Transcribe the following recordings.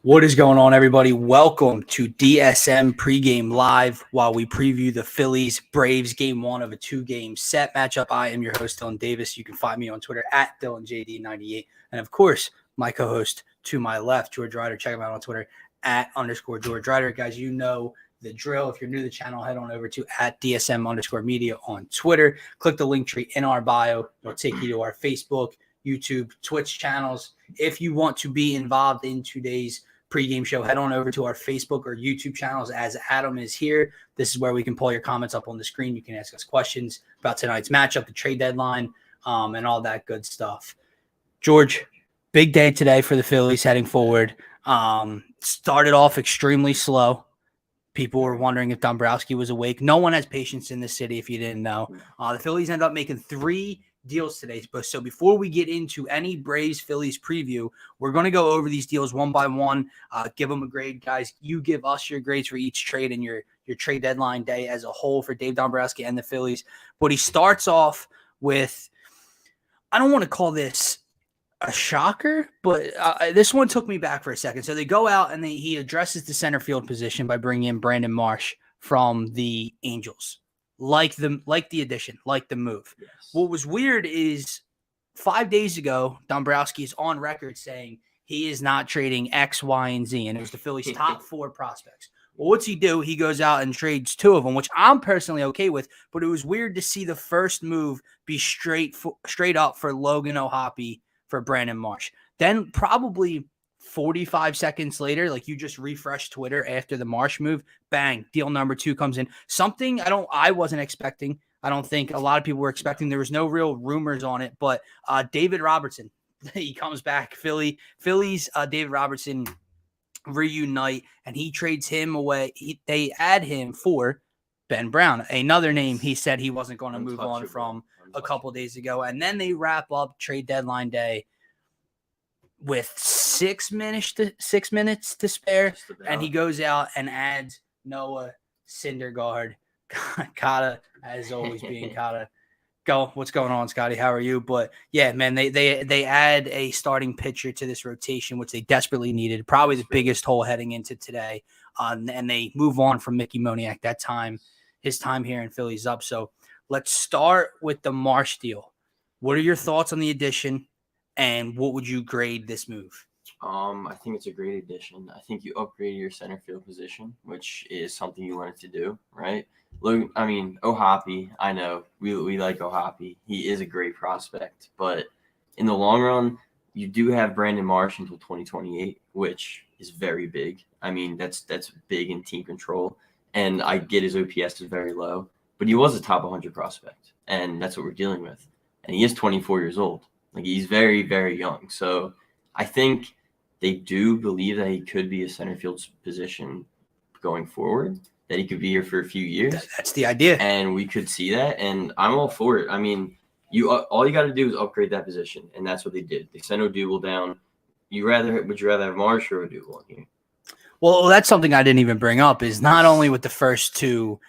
What is going on, everybody? Welcome to DSM pregame live while we preview the Phillies Braves game one of a two-game set matchup. I am your host, Dylan Davis. You can find me on Twitter at DylanJD98. And, of course, my co-host to my left, George Ryder. Check him out on Twitter at _George Ryder. Guys, you know the drill. If you're new to the channel, head on over to at DSM_media on Twitter. Click the link tree in our bio. It'll take you to our Facebook, YouTube, Twitch channels. If you want to be involved in today's pregame show, head on over to our Facebook or YouTube channels as Adam is here. This is where we can pull your comments up on the screen. You can ask us questions about tonight's matchup, the trade deadline, and all that good stuff. George, big day today for the Phillies heading forward. Started off extremely slow. People were wondering if Dombrowski was awake. No one has patience in this city, if you didn't know. The Phillies ended up making 3 deals today. So before we get into any Braves-Phillies preview, we're going to go over these deals one by one, give them a grade. Guys, you give us your grades for each trade and your trade deadline day as a whole for Dave Dombrowski and the Phillies. But he starts off with, I don't want to call this a shocker, but this one took me back for a second. So they go out and he addresses the center field position by bringing in Brandon Marsh from the Angels. Like the addition, like the move. Yes. What was weird is 5 days ago, Dombrowski is on record saying he is not trading X, Y, and Z, and it was the Phillies' top 4 prospects. Well, what's he do? He goes out and trades 2 of them, which I'm personally okay with, but it was weird to see the first move be straight up for Logan O'Hoppe for Brandon Marsh. Then probably 45 seconds later, like you just refresh Twitter after the Marsh move, bang, deal number 2 comes in. Something I wasn't expecting. I don't think a lot of people were expecting. There was no real rumors on it, but David Robertson, he comes back. Phillies, David Robertson reunite, and he trades him away. They add him for Ben Brown, another name he said he wasn't going to move on from a couple days ago. And then they wrap up trade deadline day with 6 minutes to spare, and he goes out and adds Noah Syndergaard. Kata, as always, being Kata. What's going on, Scotty? How are you? But yeah, man, they add a starting pitcher to this rotation, which they desperately needed. Probably the biggest hole heading into today. And they move on from Mickey Moniak. His time here in Philly's up. So let's start with the Marsh deal. What are your thoughts on the addition, and what would you grade this move? I think it's a great addition. I think you upgraded your center field position, which is something you wanted to do, right? Look, I mean, O'Hoppe, I know we like O'Hoppe. He is a great prospect, but in the long run, you do have Brandon Marsh until 2028, which is very big. I mean, that's big in team control, and I get his OPS is very low, but he was a top 100 prospect, and that's what we're dealing with. And he is 24 years old. Like, he's very, very young. So I think they do believe that he could be a center field position going forward, that he could be here for a few years. That's the idea. And we could see that, and I'm all for it. I mean, all you got to do is upgrade that position, and that's what they did. They sent Odubel down. Would you rather have Marsh or Odubel in here? Well, that's something I didn't even bring up, is not only with the first 2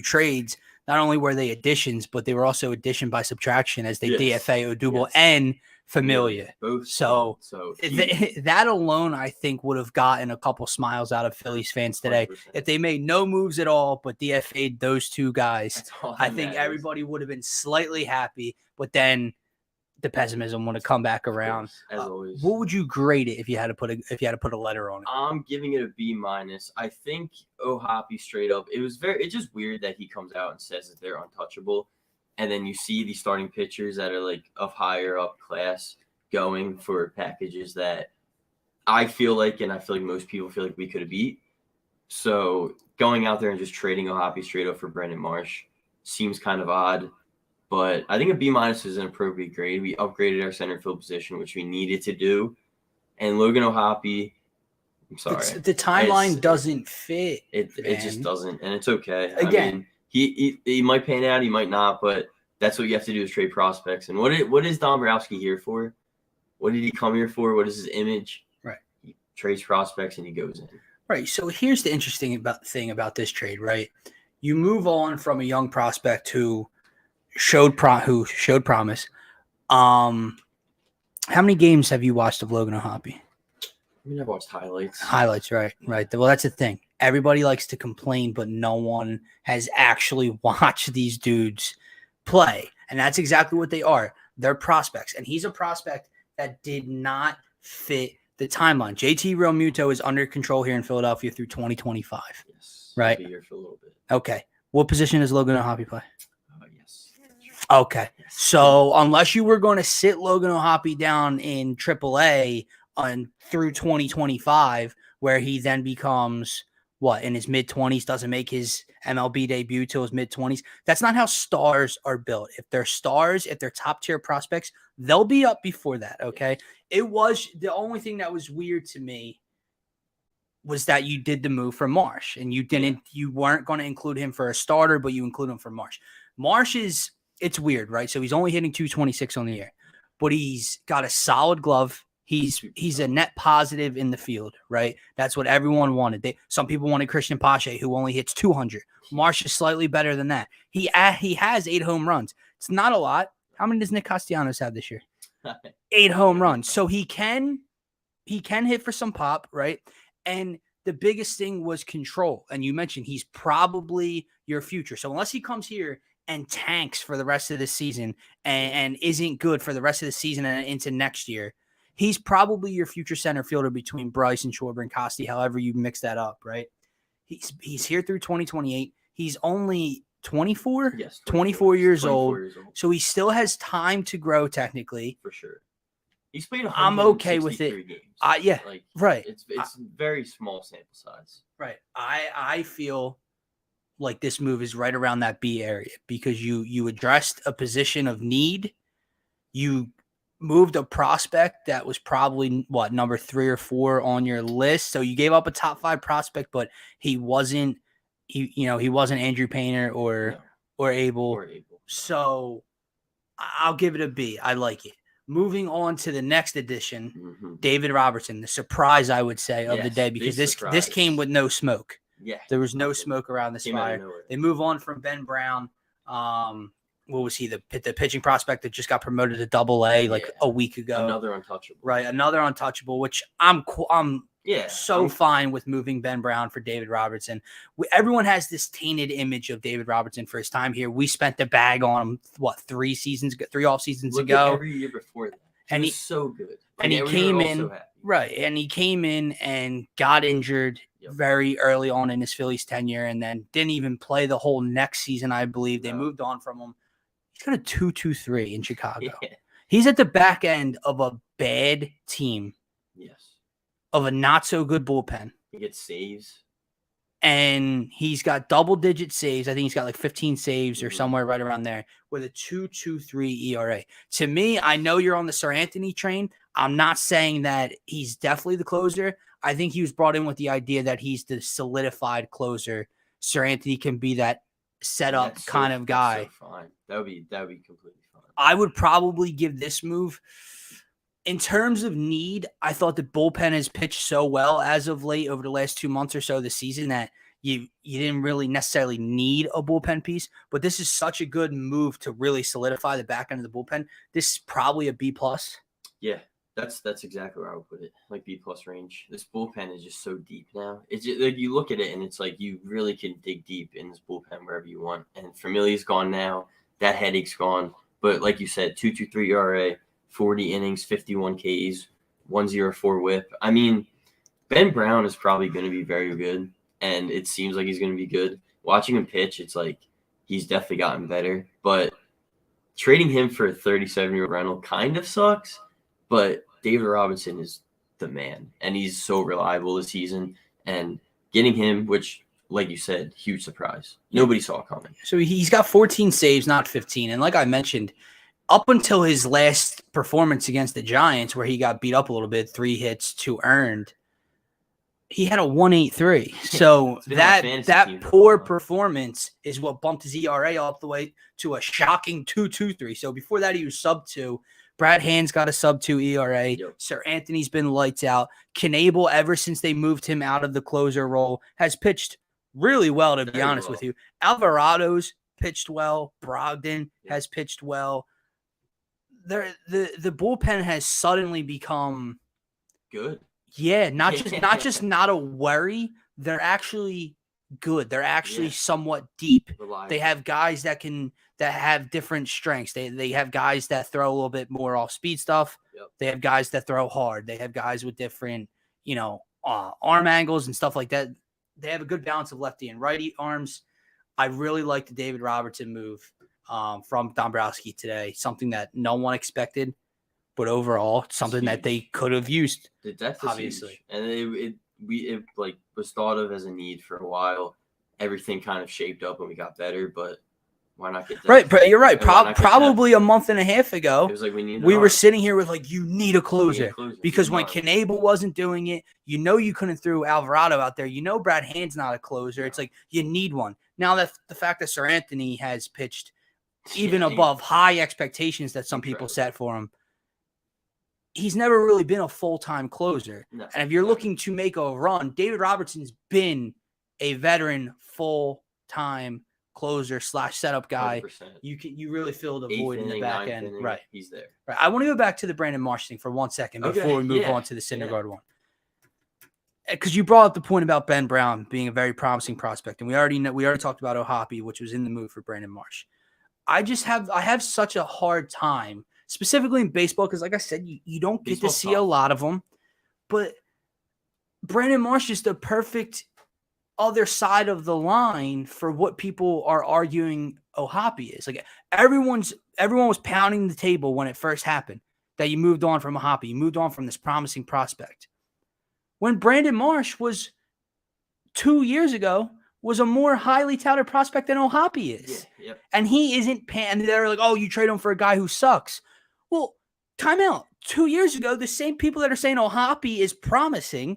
trades, not only were they additions, but they were also addition by subtraction, as they DFA Odubel and Familia. Both. So that alone, I think, would have gotten a couple smiles out of Phillies fans today. 100%. If they made no moves at all but DFA'd those 2 guys, I think everybody would have been slightly happy. But then the pessimism would have come back around. As always. What would you grade it if you had to put a letter on it? I'm giving it a B-. I think O'Hoppe straight up. It's just weird that he comes out and says that they're untouchable. And then you see these starting pitchers that are like of higher up class going for packages that I feel like most people feel like we could have beat. So going out there and just trading O'Hoppe straight up for Brandon Marsh seems kind of odd. But I think a B- is an appropriate grade. We upgraded our center field position, which we needed to do. And Logan O'Hoppe, I'm sorry. The timeline doesn't fit. It just doesn't, and it's okay. Again, he might pan out, he might not, but that's what you have to do is trade prospects. And what is Dombrowski here for? What did he come here for? What is his image? Right. He trades prospects and he goes in. Right. So here's the interesting thing about this trade, right? You move on from a young prospect who showed promise. How many games have you watched of Logan O'Hoppe? I mean, I've watched highlights. Highlights, right. Well, that's the thing. Everybody likes to complain, but no one has actually watched these dudes play. And that's exactly what they are. They're prospects. And he's a prospect that did not fit the timeline. JT Realmuto is under control here in Philadelphia through 2025. Yes. Right. He'll be here for a little bit. Okay. What position does Logan O'Hoppe play? Yes. Okay. So unless you were going to sit Logan O'Hoppe down in AAA through 2025, where he then becomes in his mid-20s, doesn't make his MLB debut till his mid-20s. That's not how stars are built. If they're stars, if they're top-tier prospects, they'll be up before that, okay? It was the only thing that was weird to me was that you did the move for Marsh, and you weren't going to include him for a starter, but you include him for Marsh. Marsh it's weird, right? So he's only hitting 226 on the year, but he's got a solid glove. He's a net positive in the field, right? That's what everyone wanted. Some people wanted Christian Pache, who only hits 200. Marsh is slightly better than that. He has 8 home runs. It's not a lot. How many does Nick Castellanos have this year? 8 home runs. So he can hit for some pop, right? And the biggest thing was control. And you mentioned he's probably your future. So unless he comes here and tanks for the rest of the season and isn't good for the rest of the season and into next year, he's probably your future center fielder between Bryce and Schwarber and Costi, however you mix that up, right? He's here through 2028. He's only 24? Yes, 24 years old. So he still has time to grow technically. For sure. He's played 163 I'm okay with it. games. Yeah, right. It's very small sample size. Right. I feel like this move is right around that B area because you addressed a position of need. You moved a prospect that was probably number 3 or 4 on your list. So you gave up a top 5 prospect, but he wasn't Andrew Painter or Abel. So I'll give it a B. I like it. Moving on to the next edition, David Robertson, the surprise I would say of the day because this came with no smoke. Yeah, there was no smoke around this fire. They move on from Ben Brown. What was he? The pitching prospect that just got promoted to AA a week ago. Another untouchable. Right, another untouchable, which I'm fine with moving Ben Brown for David Robertson. Everyone has this tainted image of David Robertson for his time here. We spent the bag on him, 3 off seasons ago. Every year before that. He was so good. And he came in, right, and he came in and got injured very early on in his Phillies tenure and then didn't even play the whole next season, I believe. They moved on from him. He's got a 2.23 in Chicago. Yeah. He's at the back end of a bad team. Yes. Of a not-so-good bullpen. He gets saves. And he's got double-digit saves. I think he's got 15 saves or somewhere right around there with a 2.23 ERA. To me, I know you're on the Sir Anthony train. I'm not saying that he's definitely the closer. I think he was brought in with the idea that he's the solidified closer. Sir Anthony can be that setup kind of guy. So fine. That would be completely fine. I would probably give this move. In terms of need, I thought the bullpen has pitched so well as of late over the last 2 months or so of the season that you didn't really necessarily need a bullpen piece. But this is such a good move to really solidify the back end of the bullpen. This is probably a B+. Yeah, that's exactly where I would put it. B+ range. This bullpen is just so deep now. It's just, you look at it and it's you really can dig deep in this bullpen wherever you want. And Familia's gone now. That headache's gone. But like you said, 2.23 ERA. 40 innings, 51 Ks, 1.04 whip. I mean, Ben Brown is probably going to be very good, and it seems like he's going to be good. Watching him pitch, it's he's definitely gotten better. But trading him for a 37-year-old rental kind of sucks, but David Robinson is the man, and he's so reliable this season. And getting him, which, like you said, huge surprise. Nobody saw it coming. So he's got 14 saves, not 15. And like I mentioned, up until his last performance against the Giants, where he got beat up a little bit, 3 hits, 2 earned, he had a 1.83. So that poor performance is what bumped his ERA up the way to a shocking 2.23. So before that, he was sub-2. Brad Hand's got a sub-2 ERA. Yep. Sir Anthony's been lights out. Knable, ever since they moved him out of the closer role, has pitched really well, to be honest with you. Alvarado's pitched well. Brogdon has pitched well. The bullpen has suddenly become good. Yeah, not just not a worry. They're actually good. They're actually somewhat deep. Reliable. They have guys that have different strengths. They have guys that throw a little bit more off speed stuff. Yep. They have guys that throw hard. They have guys with different, arm angles and stuff like that. They have a good balance of lefty and righty arms. I really like the David Robertson move from Dombrowski today. Something that no one expected. But overall, something that they could have used. The depth is obviously, huge. And it was thought of as a need for a while. Everything kind of shaped up and we got better, but why not get depth? Right, but you're right. Probably a month and a half ago, it was like we were sitting here with you need a closer. Because when Not. Knebel wasn't doing it, you couldn't throw Alvarado out there. Brad Hand's not a closer. It's like you need one. Now that the fact that Sir Anthony has pitched even above high expectations that some people set for him, he's never really been a full-time closer. No, and if you're looking to make a run, David Robertson's been a veteran full-time closer / setup guy. 100%. You really fill the void in the back end. Inning, right. He's there. Right. I want to go back to the Brandon Marsh thing for 1 second before we move on to the Syndergaard one. Because you brought up the point about Ben Brown being a very promising prospect. And we already talked about O'Hoppe, which was in the move for Brandon Marsh. I have such a hard time, specifically in baseball, because like I said, you don't get to see a lot of them. But Brandon Marsh is the perfect other side of the line for what people are arguing O'Hoppe is. Like everyone was pounding the table when it first happened that you moved on from O'Hoppe. You moved on from this promising prospect. When Brandon Marsh was 2 years ago, was a more highly touted prospect than O'Hoppe is. Yeah, yep. And he isn't and they're like, oh, you trade him for a guy who sucks. Well, time out. 2 years ago, the same people that are saying O'Hoppe is promising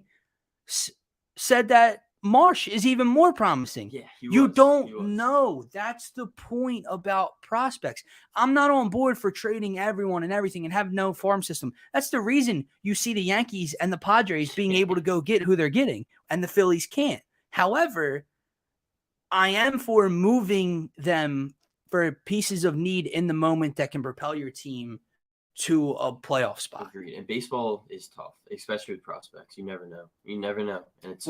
said that Marsh is even more promising. Yeah, you don't know. That's the point about prospects. I'm not on board for trading everyone and everything and have no farm system. That's the reason you see the Yankees and the Padres being able to go get who they're getting, and the Phillies can't. However, I am for moving them for pieces of need in the moment that can propel your team to a playoff spot. Agreed. And baseball is tough, especially with prospects. You never know. And it's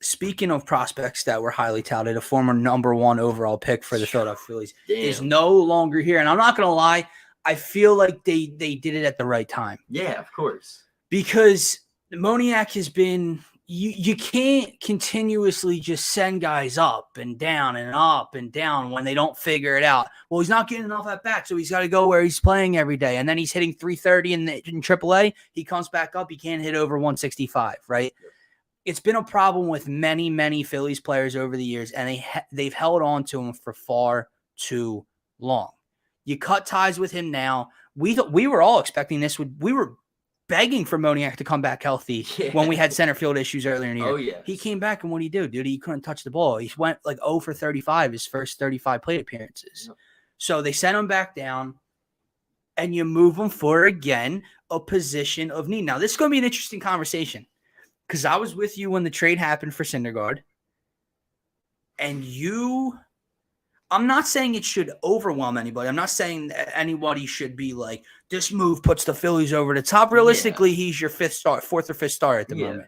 speaking of prospects that were highly touted, a former number 1 overall pick for the Philadelphia Phillies is no longer here. And I'm not going to lie, I feel like they did it at the right time. Yeah, of course. Because Moniak has been you can't continuously just send guys up and down when they don't figure it out. Well, he's not getting enough at bat, so he's got to go where he's playing every day. And then he's hitting 330 in AAA. He comes back up. He can't hit over 165, right? Yep. It's been a problem with many, many Phillies players over the years, and they've held on to him for far too long. You cut ties with him now. We were all expecting this. We were begging for Moniak to come back healthy when we had center field issues earlier in the year. Oh, yeah. He came back, and what did he do, dude? He couldn't touch the ball. He went 0 for 35 his first 35 plate appearances. Yep. So they sent him back down, and you move him for, again, a position of need. Now, this is going to be an interesting conversation because I was with you when the trade happened for Syndergaard, and I'm not saying it should overwhelm anybody. I'm not saying that anybody should be like, this move puts the Phillies over the top. Realistically, he's your fourth or fifth star at the moment.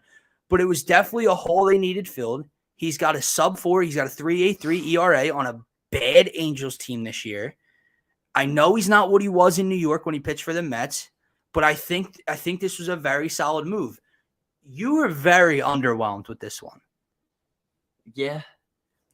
But it was definitely a hole they needed filled. He's got a sub-4. He's got a 3.83 ERA on a bad Angels team this year. I know he's not what he was in New York when he pitched for the Mets, but I think this was a very solid move. You were very underwhelmed with this one. Yeah.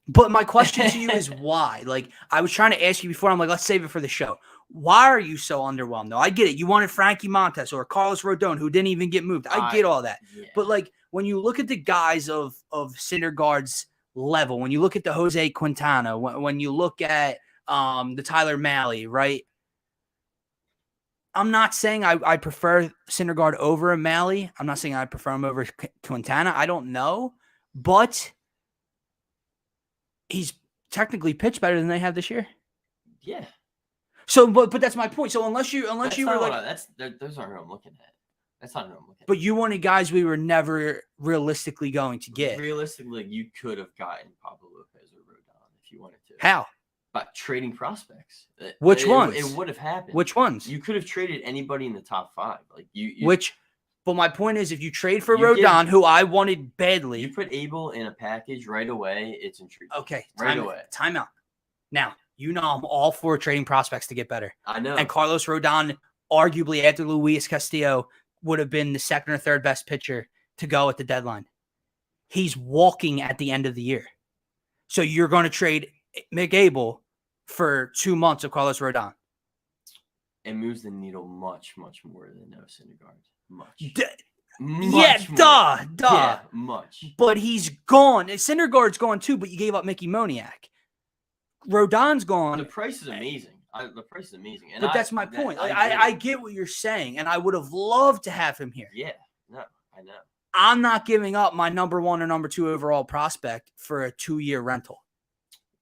But my question to you is why? Like, I was trying to ask you before. I'm like, let's save it for the show. Why are you so underwhelmed? Though I get it. You wanted Frankie Montas or Carlos Rodon, who didn't even get moved. I get all that. Yeah. But like, when you look at the guys of Syndergaard's level, when you look at the Jose Quintana, when you look at the Tyler Mahle, right? I'm not saying I prefer Syndergaard over a Mahle. I'm not saying I prefer him over Quintana. I don't know, but he's technically pitched better than they have this year. Yeah. So, but that's my point. So unless you were like, those aren't who I'm looking at. That's not who I'm looking at. But you wanted guys we were never realistically going to get. Realistically, you could have gotten Pablo Lopez or Rodon if you wanted to. How? By trading prospects. Which ones? It would have happened. Which ones? You could have traded anybody in the top 5. Like you which But my point is, if you trade for You Rodon, who I wanted badly, you put Abel in a package right away, it's intriguing. Okay, right away. Time out. Now, I'm all for trading prospects to get better. I know. And Carlos Rodon, arguably after Luis Castillo, would have been the second or third best pitcher to go at the deadline. He's walking at the end of the year. So you're going to trade Mick Abel for 2 months of Carlos Rodon. It moves the needle much, much more than Noah Syndergaard. Much. Duh. Yeah, much. But he's gone. Syndergaard's gone too, but you gave up Mickey Moniak. Rodon's gone. The price is amazing. The price is amazing. But that's my point. I get what you're saying, and I would have loved to have him here. Yeah, no, I know. I'm not giving up my number 1 or number 2 overall prospect for a 2-year rental.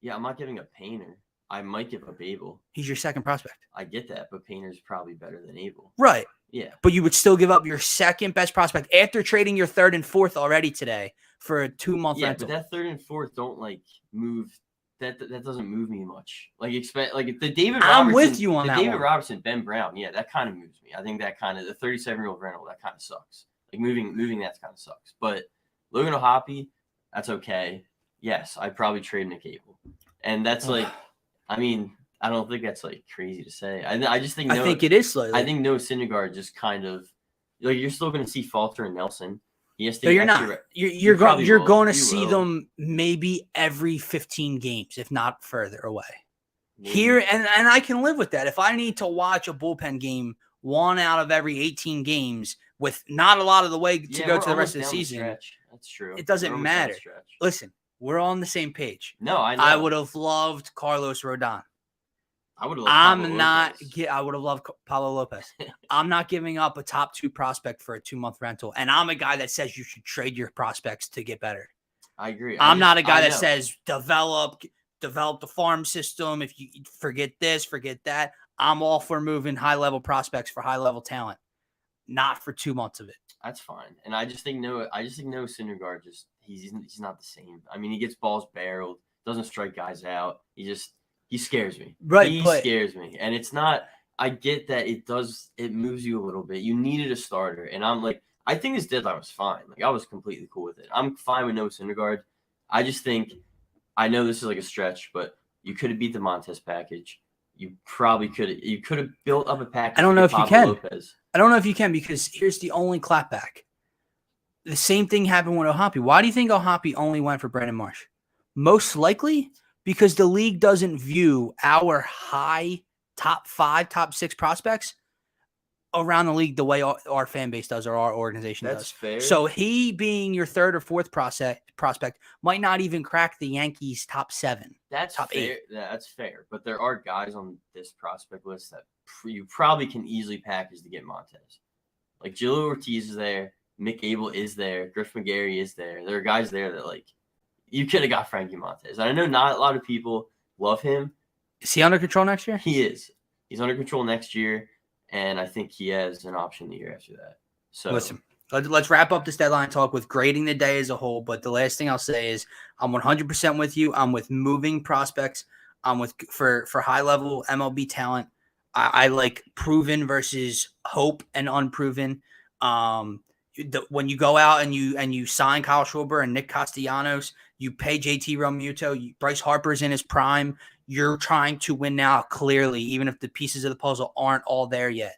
Yeah, I'm not giving up Painter. I might give up Abel. He's your second prospect. I get that, but Painter's probably better than Abel. Right. Yeah. But you would still give up your second best prospect after trading your third and fourth already today for a 2-month rental. Yeah, but that third and fourth don't move. That doesn't move me much. If the David Robertson. I'm with you on that. David Robertson, Ben Brown. Yeah, that kind of moves me. I think that kind of the 37-year-old rental that kind of sucks. Moving that kind of sucks. But Logan O'Hoppe, that's okay. Yes, I'd probably trade Nick Abel, and that's I don't think that's crazy to say. I just think I think it is slightly. I think Noah Syndergaard just kind of you're still going to see Falter and Nelson. Yes, you're not. You're going to see them maybe every 15 games, if not further away. Maybe. Here and I can live with that. If I need to watch a bullpen game 1 out of every 18 games with not a lot of the way to go to the rest of the season, that's true. It doesn't matter. Listen, we're on the same page. No, I know. I would have loved Carlos Rodon. I would have loved I would have loved Pablo Lopez. I'm not giving up a top 2 prospect for a 2-month rental. And I'm a guy that says you should trade your prospects to get better. I agree. I'm not a guy that says develop the farm system. If you forget this, forget that. I'm all for moving high-level prospects for high-level talent, not for 2 months of it. That's fine. And I just think Noah Syndergaard he's not the same. I mean, he gets balls barreled, doesn't strike guys out. He scares me. Right. He scares me. And it's not – I get that it moves you a little bit. You needed a starter. And I'm I think this deadline was fine. I was completely cool with it. I'm fine with Noah Syndergaard. I just think – I know this is a stretch, but you could have beat the Montez package. You probably could have – you could have built up a package. I don't know if you can. Lopez. I don't know if you can because here's the only clapback. The same thing happened with O'Hoppe. Why do you think O'Hoppe only went for Brandon Marsh? Most likely – because the league doesn't view our high top 5, top 6 prospects around the league the way our fan base does or our organization does. That's fair. So he being your third or fourth prospect might not even crack the Yankees top 7. That's top fair. 8. That's fair. But there are guys on this prospect list that you probably can easily package to get Montez. Gillo Ortiz is there. Mick Abel is there. Griff McGarry is there. There are guys there that you could have got Frankie Montez. I know not a lot of people love him. Is he under control next year? He is. He's under control next year, and I think he has an option the year after that. So listen, let's wrap up this deadline talk with grading the day as a whole. But the last thing I'll say is I'm 100% with you. I'm with moving prospects. I'm with for high-level MLB talent. I like proven versus hope and unproven. When you go out and you sign Kyle Schwarber and Nick Castellanos, you pay JT Realmuto, Bryce Harper's in his prime. You're trying to win now, clearly, even if the pieces of the puzzle aren't all there yet.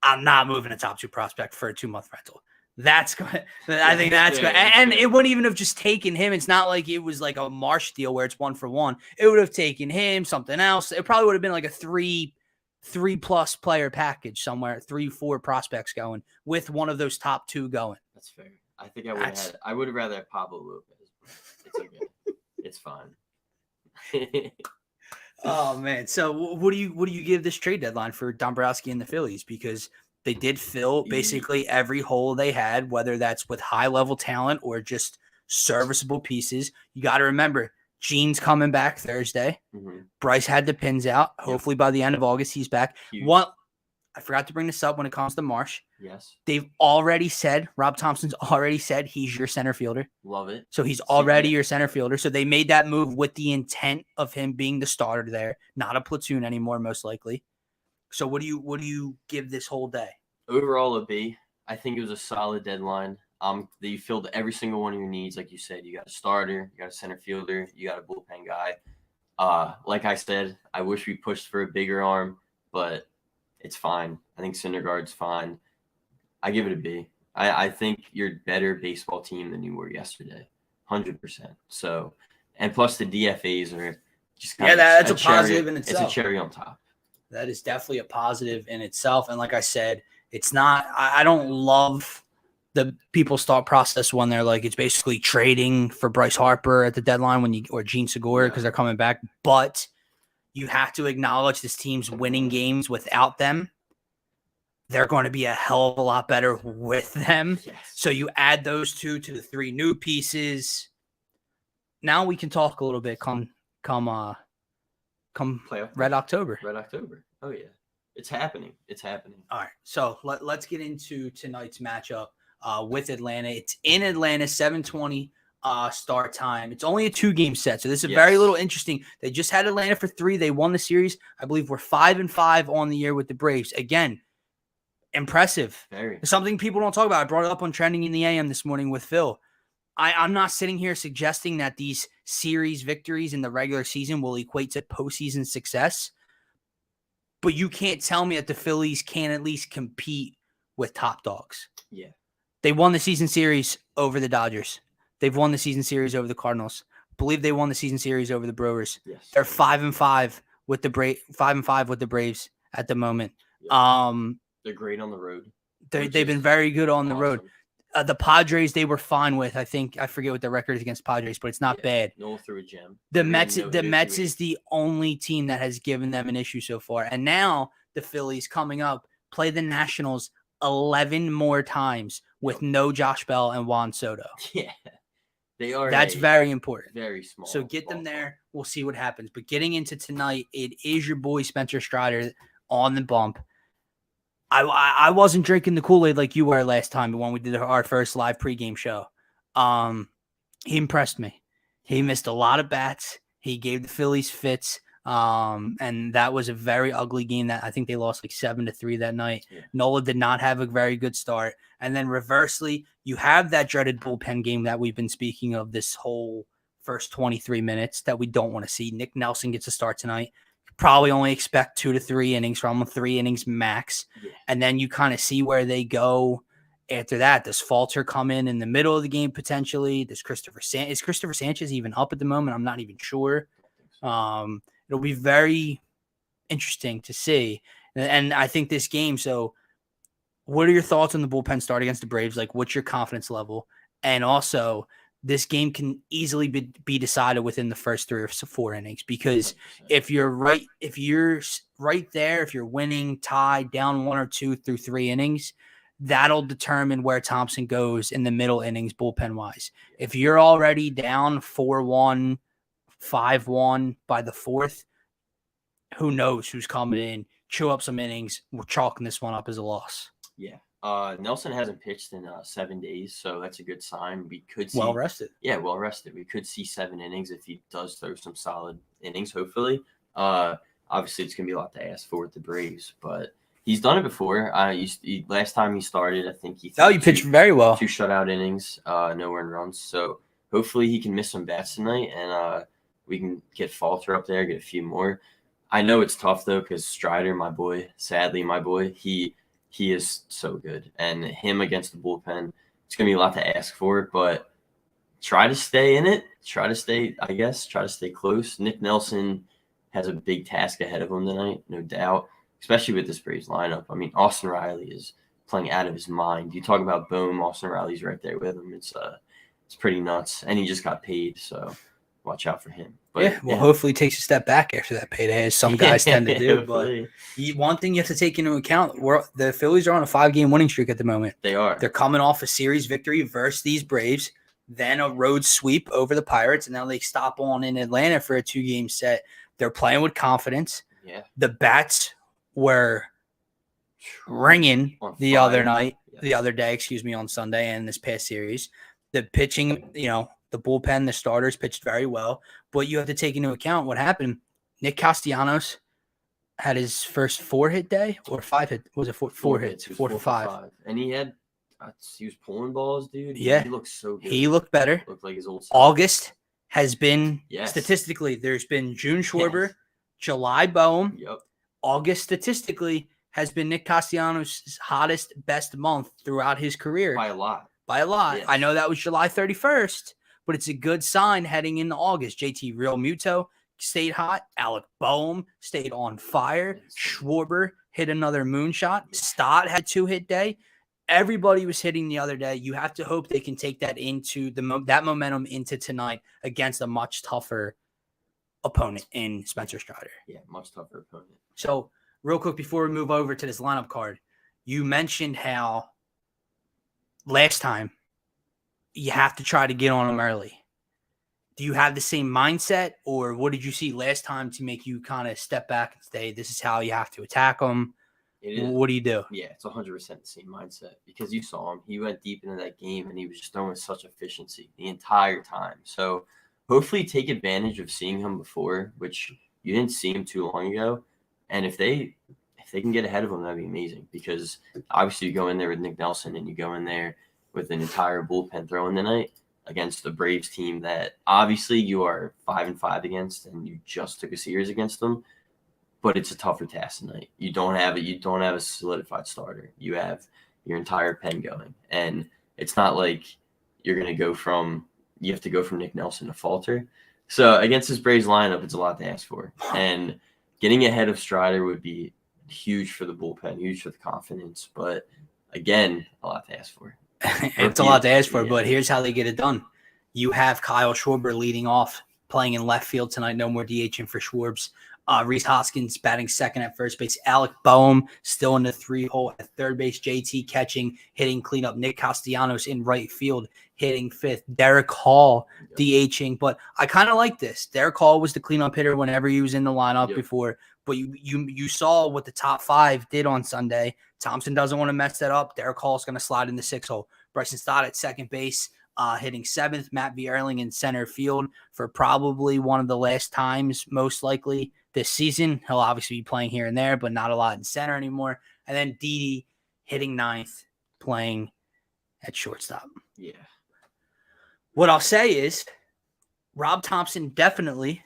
I'm not moving a top 2 prospect for a 2-month rental. That's good. I think that's good. And it wouldn't even have just taken him. It's not like it was like a Marsh deal where it's 1 for 1. It would have taken him, something else. It probably would have been like a 3+ player package somewhere, 3-4 prospects going with one of those top 2 going. That's fair. I think I would have rather had Pablo Lopez. It's okay. It's fine. Oh man. So what do you give this trade deadline for Dombrowski and the Phillies? Because they did fill basically every hole they had, whether that's with high level talent or just serviceable pieces. You got to remember, Gene's coming back Thursday. Mm-hmm. Bryce had the pins out. Hopefully by the end of August, he's back. I forgot to bring this up when it comes to Marsh. Yes. They've already said, Rob Thompson's already said he's your center fielder. Love it. So he's already your center fielder. So they made that move with the intent of him being the starter there, not a platoon anymore, most likely. So what do you give this whole day? Overall, a B. I think it was a solid deadline. You filled every single one of your needs, like you said. You got a starter, you got a center fielder, you got a bullpen guy. Like I said, I wish we pushed for a bigger arm, but it's fine. I think Syndergaard's fine. I give it a B. I think you're a better baseball team than you were yesterday, 100%. So, and plus the DFAs are just kind of that's a positive in itself. It's a cherry on top. That is definitely a positive in itself. And like I said, it's not. I don't love the people's thought process when they're like it's basically trading for Bryce Harper at the deadline or Gene Segura because they're coming back. But you have to acknowledge this team's winning games without them. They're going to be a hell of a lot better with them. Yes. So you add those two to the three new pieces. Now we can talk a little bit come Playoff. Red October. Red October. Oh, yeah. It's happening. It's happening. All right. So let's get into tonight's matchup with Atlanta. It's in Atlanta, 7:20 start time. It's only a 2-game set. So this is very little interesting. They just had Atlanta for 3. They won the series. I believe we're 5-5 on the year with the Braves. Again, impressive. Very. Something people don't talk about. I brought it up on Trending in the AM this morning with Phil. I'm not sitting here suggesting that these series victories in the regular season will equate to postseason success, but you can't tell me that the Phillies can at least compete with top dogs. Yeah. They won the season series over the Dodgers. They've won the season series over the Cardinals. I believe they won the season series over the Brewers. Yes. They're 5-5 with the 5-5 with the Braves at the moment. Yeah. They're great on the road. They've been very good on the road. The Padres, they were fine with. I forget what their record is against Padres, but it's not bad. No through a gem. The Mets is the only team that has given them an issue so far. And now the Phillies coming up play the Nationals 11 more times with no Josh Bell and Juan Soto. Yeah. They are. That's very important. Very small. So get them there. We'll see what happens. But getting into tonight, it is your boy Spencer Strider on the bump. I wasn't drinking the Kool-Aid like you were last time when we did our first live pregame show. He impressed me. He missed a lot of bats. He gave the Phillies fits. And that was a very ugly game that I think they lost like 7-3 that night. Yeah. Nola did not have a very good start. And then reversely, you have that dreaded bullpen game that we've been speaking of this whole first 23 minutes that we don't want to see. Nick Nelson gets a start tonight. Probably only expect 2 to 3 innings from them, 3 innings max. Yeah. And then you kind of see where they go after that. Does Falter come in the middle of the game potentially? Is Christopher Sanchez even up at the moment? I'm not even sure. It'll be very interesting to see. And I think this game, so what are your thoughts on the bullpen start against the Braves? Like, what's your confidence level? And also, this game can easily be decided within the first 3 or 4 innings because 100%. if you're right there, if you're winning, tied, down 1 or 2 through 3 innings, that'll determine where Thompson goes in the middle innings bullpen-wise. If you're already down 4-1, 5-1 by the 4th, who knows who's coming in, chew up some innings, we're chalking this one up as a loss. Yeah. Nelson hasn't pitched in 7 days, so that's a good sign. We could see well rested. Yeah, well rested. We could see 7 innings if he does throw some solid innings. Hopefully, obviously it's gonna be a lot to ask for with the Braves, but he's done it before. Last time he started, I think he pitched very well. 2 shutout innings, no earned runs. So hopefully he can miss some bats tonight, and we can get Falter up there, get a few more. I know it's tough though because Strider, my boy, he is so good. And him against the bullpen, it's going to be a lot to ask for, but try to stay in it. Try to stay close. Nick Nelson has a big task ahead of him tonight, no doubt, especially with this Braves lineup. I mean, Austin Riley is playing out of his mind. You talk about boom, Austin Riley's right there with him. It's pretty nuts. And he just got paid, so watch out for him. But, hopefully he takes a step back after that payday, as some guys tend to do. But one thing you have to take into account, the Phillies are on a 5-game winning streak at the moment. They are. They're coming off a series victory versus these Braves, then a road sweep over the Pirates, and now they stop on in Atlanta for a 2-game set. They're playing with confidence. Yeah. The bats were ringing the other day, on Sunday and this past series. The pitching, the bullpen, the starters pitched very well, but you have to take into account what happened. Nick Castellanos had his first 4-hit day or 5-hit. Was it four hits? He was 4 for 5. And he was pulling balls, dude. Yeah. He looked so good. He looked better. Looked like his old self. August has been, Yes. statistically, there's been June Schwarber, July Boehm. Yep. August, statistically, has been Nick Castellanos' hottest, best month throughout his career. By a lot. Yes. I know that was July 31st, but it's a good sign heading into August. JT Real Muto stayed hot. Alec Boehm stayed on fire. Schwarber hit another moonshot. Stott had 2-hit day. Everybody was hitting the other day. You have to hope they can take that into that momentum into tonight against a much tougher opponent in Spencer Strider. Yeah, much tougher opponent. So, real quick before we move over to this lineup card, you mentioned how last time you have to try to get on them early. Do you have the same mindset, or what did you see last time to make you kind of step back and say, this is how you have to attack them? What do you do? Yeah, it's 100% the same mindset because you saw him. He went deep into that game, and he was just throwing with such efficiency the entire time. So hopefully take advantage of seeing him before, which you didn't see him too long ago. And if they can get ahead of him, that'd be amazing because obviously you go in there with Nick Nelson and you go in there with an entire bullpen throwing tonight against the Braves team that obviously you are 5-5 against, and you just took a series against them. But it's a tougher task tonight. You don't have a solidified starter. You have your entire pen going, and it's not like you have to go from Nick Nelson to Falter. So against this Braves lineup, it's a lot to ask for, and getting ahead of Strider would be huge for the bullpen, huge for the confidence. But again, a lot to ask for. It's a lot to ask for, but here's how they get it done. You have Kyle Schwarber leading off, playing in left field tonight. No more DHing for Schwarbs. Rhys Hoskins batting second at first base. Alec Boehm still in the 3-hole at third base. JT catching, hitting cleanup. Nick Castellanos in right field, hitting fifth. Derek Hall DHing. But I kind of like this. Derek Hall was the cleanup hitter whenever he was in the lineup before. But you saw what the top 5 did on Sunday. Thompson doesn't want to mess that up. Derek Hall's going to slide in the 6-hole. Bryson Stott at second base, hitting 7th. Matt Vierling in center field for probably one of the last times, most likely, this season. He'll obviously be playing here and there, but not a lot in center anymore. And then Didi hitting 9th, playing at shortstop. Yeah. What I'll say is Rob Thompson definitely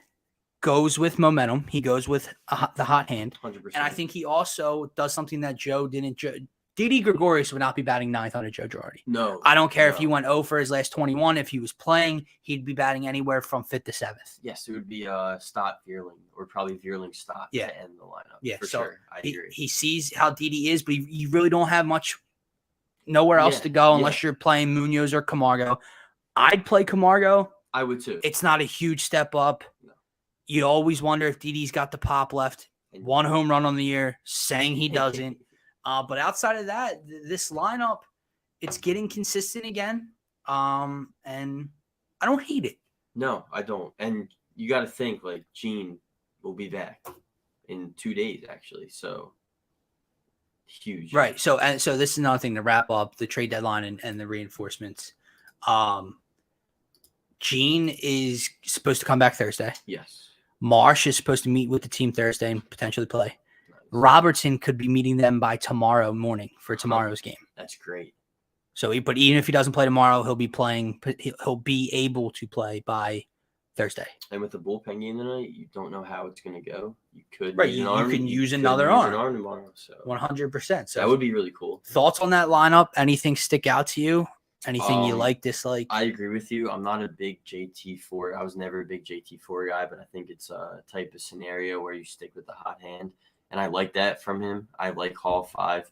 goes with momentum. He goes with the hot hand. 100%. And I think he also does something that Joe didn't. Didi Gregorius would not be batting 9th under Joe Girardi. No. I don't care if he went 0 for his last 21. If he was playing, he'd be batting anywhere from 5th to 7th. Yes, it would be Stott Vierling, or probably Vierling Stott to end the lineup. Yeah, for so sure. I agree. He sees how Didi is, but you really don't have nowhere else to go unless you're playing Munoz or Camargo. I'd play Camargo. I would too. It's not a huge step up. No. You always wonder if Didi's got the pop left. 1 home run on the year, saying he doesn't. But outside of that, this lineup, it's getting consistent again. And I don't hate it. No, I don't. And you got to think, like, Gene will be back in 2 days, actually. So, huge. Right. So this is another thing to wrap up the trade deadline and the reinforcements. Gene is supposed to come back Thursday. Yes. Marsh is supposed to meet with the team Thursday and potentially play. Robertson could be meeting them by tomorrow morning for tomorrow's game. That's great. So, but even if he doesn't play tomorrow, he'll be able to play by Thursday. And with the bullpen game tonight, you don't know how it's going to go. You could you can use another arm. An arm tomorrow. So 100%. So that would be really cool. Thoughts on that lineup? Anything stick out to you? Anything you like, dislike? I agree with you. I'm not a big JT4. I was never a big JT4 guy, but I think it's a type of scenario where you stick with the hot hand. And I like that from him. I like Hall 5.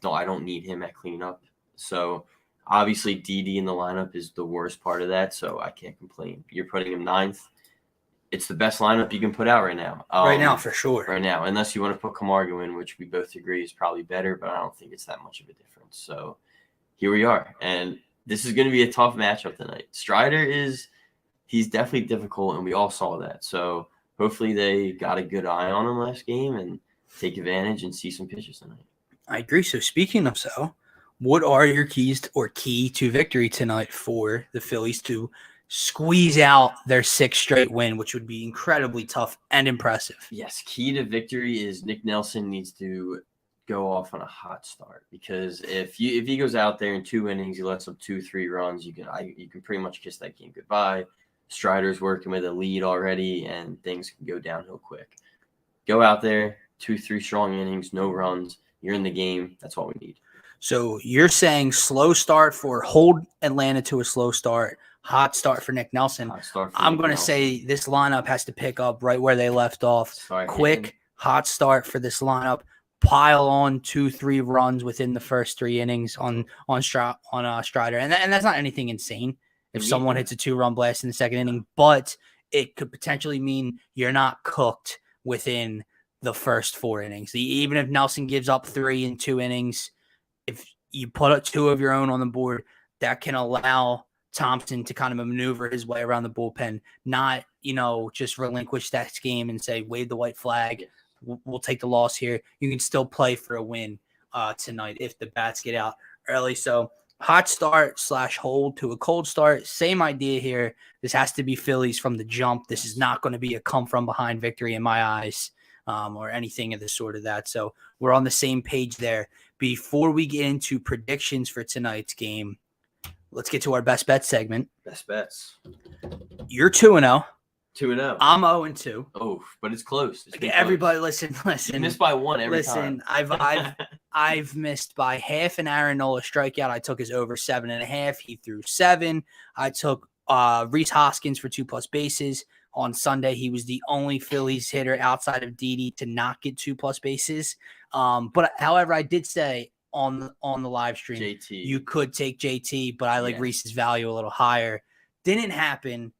I don't need him at cleanup. So, obviously, Didi in the lineup is the worst part of that, so I can't complain. You're putting him 9th. It's the best lineup you can put out right now. Right now, for sure. Right now, unless you want to put Camargo in, which we both agree is probably better, but I don't think it's that much of a difference. So, here we are. And this is going to be a tough matchup tonight. Strider he's definitely difficult, and we all saw that. So, hopefully they got a good eye on him last game and take advantage and see some pitches tonight. I agree. So speaking of what are your key to victory tonight for the Phillies to squeeze out their 6th straight win, which would be incredibly tough and impressive. Yes, key to victory is Nick Nelson needs to go off on a hot start, because if he goes out there in 2 innings, he lets up 2-3 runs, you can pretty much kiss that game goodbye. Strider's working with a lead already, and things can go downhill quick. Go out there, 2-3 strong innings, no runs. You're in the game. That's all we need. So you're saying slow start for hold Atlanta to a slow start, hot start for Nick Nelson. I'm going to say this lineup has to pick up right where they left off. Quick, hot start for this lineup. Pile on 2-3 runs within the first 3 innings on Strider, and that's not anything insane if someone hits a 2-run blast in the 2nd inning, but it could potentially mean you're not cooked within the first 4 innings. Even if Nelson gives up 3 in 2 innings, if you put up 2 of your own on the board, that can allow Thompson to kind of maneuver his way around the bullpen, not, just relinquish that game and say, wave the white flag. We'll take the loss here. You can still play for a win tonight if the bats get out early. So hot start / hold to a cold start. Same idea here. This has to be Phillies from the jump. This is not going to be a come from behind victory in my eyes, or anything of the sort of that. So we're on the same page there. Before we get into predictions for tonight's game, let's get to our best bet segment. Best bets. You're 2-0. 2-0. I'm 0-2. Oh, but it's close. Everybody, listen. You missed by 1 every time. I've missed by half an Aaron Nola strikeout. I took his over 7.5. He threw 7. I took Rhys Hoskins for 2+ bases. On Sunday, he was the only Phillies hitter outside of Didi to not get 2+ bases. But however, I did say on the live stream, JT. You could take JT, but I like Rhys's value a little higher. Didn't happen.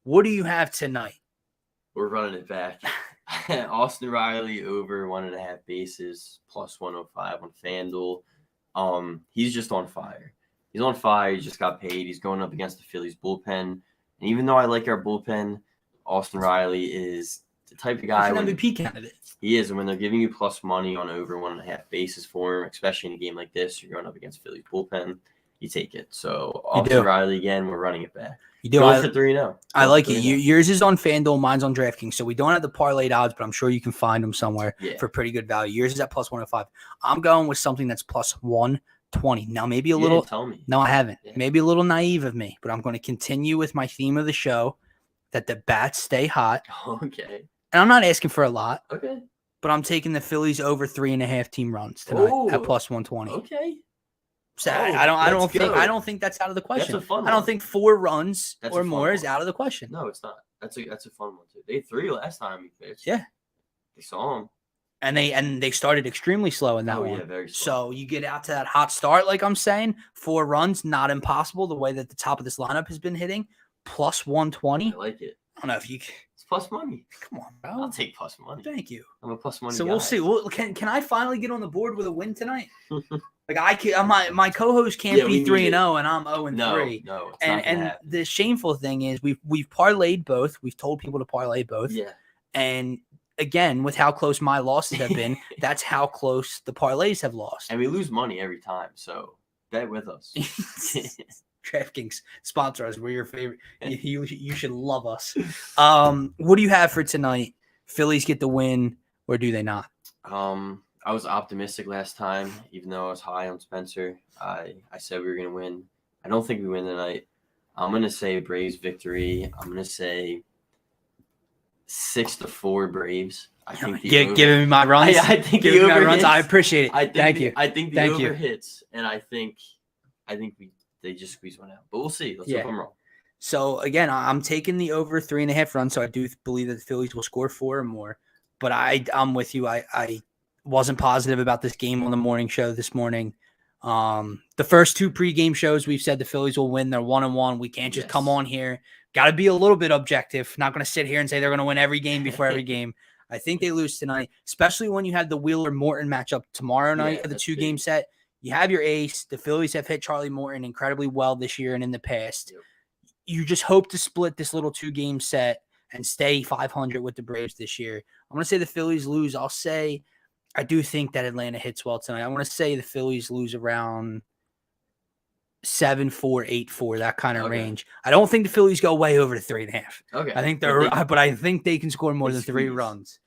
What do you have tonight? We're running it back. Austin Riley over 1.5 bases, +105 on FanDuel. He's just on fire. He's on fire. He just got paid. He's going up against the Phillies bullpen. And even though I like our bullpen, Austin Riley is the type of guy. He's an MVP candidate. He is. And when they're giving you plus money on over 1.5 bases for him, especially in a game like this, you're going up against Phillies bullpen, you take it. So Austin Riley, again, we're running it back. You do. Go for 3-0. I like it. Yours is on FanDuel. Mine's on DraftKings. So we don't have the parlayed odds, but I'm sure you can find them somewhere for pretty good value. Yours is at +105. I'm going with something that's +120. Now, maybe a little. Tell me. No, I haven't. Yeah. Maybe a little naive of me, but I'm going to continue with my theme of the show, that the bats stay hot. Okay. And I'm not asking for a lot. Okay. But I'm taking the Phillies over 3.5 team runs tonight at +120. Okay. So I don't think that's out of the question. That's a fun one. I don't think 4 runs or more is out of the question. No, it's not. That's a fun one too. They had 3 last time we pitched. Yeah. They saw them. And they started extremely slow in that one. Yeah, very slow. So you get out to that hot start, like I'm saying, 4 runs, not impossible. The way that the top of this lineup has been hitting, +120. I like it. I don't know if you. It's plus money. Come on, bro. I'll take plus money. Thank you. I'm a plus money. So guy. We'll see. Can I finally get on the board with a win tonight? Like I can, my co-host can't be 3-0 and I'm 0-3. No. And the shameful thing is we've parlayed both. We've told people to parlay both. Yeah. And again, with how close my losses have been, that's how close the parlays have lost. And we lose money every time, so bet with us. DraftKings sponsor us. We're your favorite. You should love us. What do you have for tonight? Phillies get the win, or do they not? I was optimistic last time, even though I was high on Spencer. I said we were going to win. I don't think we win tonight. I'm going to say Braves victory. I'm going to say 6-4 Braves. I think giving me my runs. I think giving me my runs. I appreciate it. Thank you. I think the over hits, and I think they just squeeze one out. But we'll see. Let's hope I'm wrong. So again, I'm taking the over 3.5 runs. So I do believe that the Phillies will score 4 or more. But I'm with you. I wasn't positive about this game on the morning show this morning. The first 2 pregame shows, we've said the Phillies will win. They're 1-1. We can't just come on here. Got to be a little bit objective. Not going to sit here and say they're going to win every game before every game. I think they lose tonight, especially when you have the Wheeler-Morton matchup tomorrow night of the 2-game set. You have your ace. The Phillies have hit Charlie Morton incredibly well this year and in the past. Yep. You just hope to split this little 2-game set and stay 500 with the Braves this year. I'm going to say the Phillies lose. I'll say I do think that Atlanta hits well tonight. I want to say the Phillies lose around 7-4, 8-4, that kind of Okay. range. I don't think the Phillies go way over the 3.5. Okay. I think But I think they can score more than 3 squeeze. runs.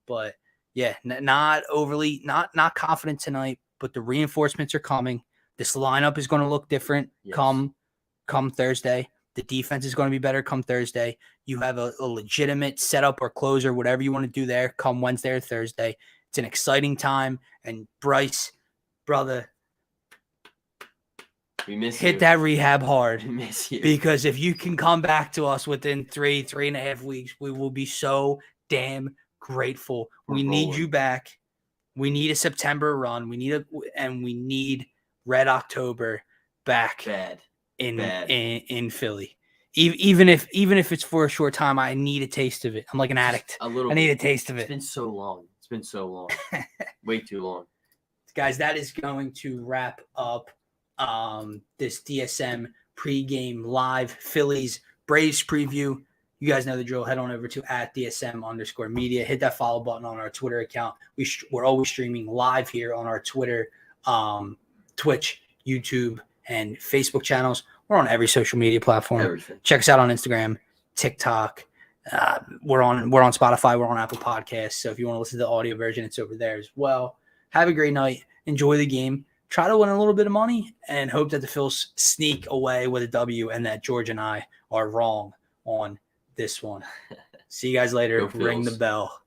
But yeah, not overly, not confident tonight. But the reinforcements are coming. This lineup is going to look different Yes. come Thursday. The defense is going to be better come Thursday. You have a legitimate setup or closer, whatever you want to do there, come Wednesday or Thursday. It's an exciting time. And Bryce, brother, we miss hit you. that rehab hard. We miss you. Because if you can come back to us within 3.5 weeks, we will be so damn grateful. We need you back. We need a September run. We need Red October back in Philly. Even if it's for a short time, I need a taste of it. I'm like an addict. A little. I need a taste of it. It's been so long. Way too long. Guys, that is going to wrap up this DSM pregame live Phillies Braves preview. You guys know the drill. Head on over to @DSM_media. Hit that follow button on our Twitter account. We're always streaming live here on our Twitter, Twitch, YouTube, and Facebook channels. We're on every social media platform. Everything. Check us out on Instagram, TikTok. We're on Spotify. We're on Apple Podcasts. So if you want to listen to the audio version, it's over there as well. Have a great night. Enjoy the game. Try to win a little bit of money and hope that the Phils sneak away with a W and that George and I are wrong on this one. See you guys later. Ring the bell.